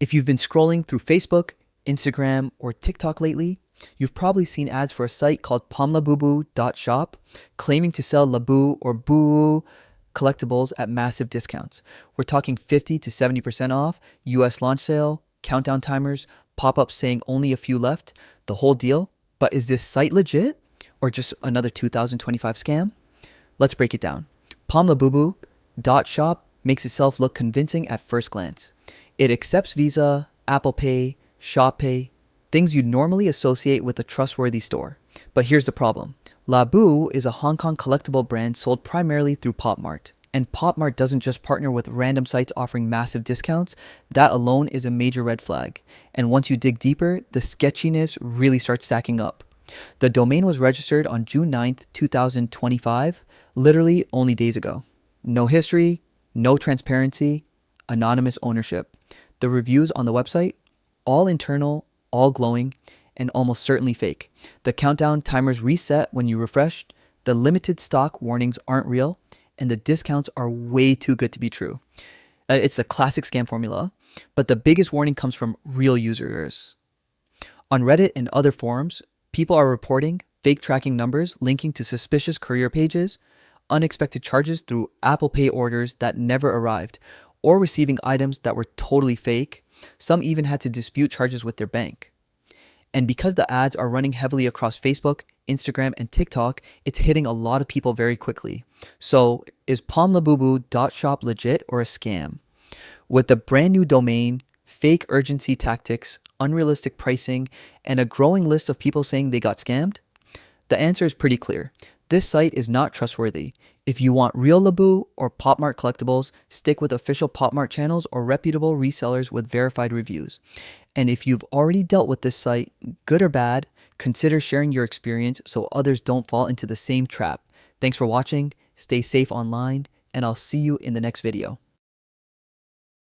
If you've been scrolling through Facebook, Instagram, or TikTok lately, you've probably seen ads for a site called PomLabubu Shop claiming to sell Labu or Boo collectibles at massive discounts. We're talking 50 to 70% off, US launch sale, countdown timers, pop-ups saying only a few left, the whole deal. But is this site legit or just another 2025 scam? Let's break it down. PomLabubu Shop makes itself look convincing at first glance. It accepts Visa, Apple Pay, Shop Pay, things you'd normally associate with a trustworthy store. But here's the problem. Labu is a Hong Kong collectible brand sold primarily through PopMart. And PopMart doesn't just partner with random sites offering massive discounts. That alone is a major red flag. And once you dig deeper, the sketchiness really starts stacking up. The domain was registered on June 9th, 2025, literally only days ago. No history, no transparency, anonymous ownership. The reviews on the website, all internal, all glowing, and almost certainly fake. The countdown timers reset when you refresh, the limited stock warnings aren't real, and the discounts are way too good to be true. It's the classic scam formula, but the biggest warning comes from real users. On Reddit and other forums, people are reporting fake tracking numbers linking to suspicious courier pages, unexpected charges through Apple Pay orders that never arrived, or receiving items that were totally fake. Some even had to dispute charges with their bank. And because the ads are running heavily across Facebook, Instagram, and TikTok, it's hitting a lot of people very quickly. So is PomLabubu.shop legit or a scam? With a brand new domain, fake urgency tactics, unrealistic pricing, and a growing list of people saying they got scammed? The answer is pretty clear. This site is not trustworthy. If you want real Labu or PopMart collectibles, stick with official PopMart channels or reputable resellers with verified reviews. And if you've already dealt with this site, good or bad, consider sharing your experience so others don't fall into the same trap. Thanks for watching, stay safe online, and I'll see you in the next video.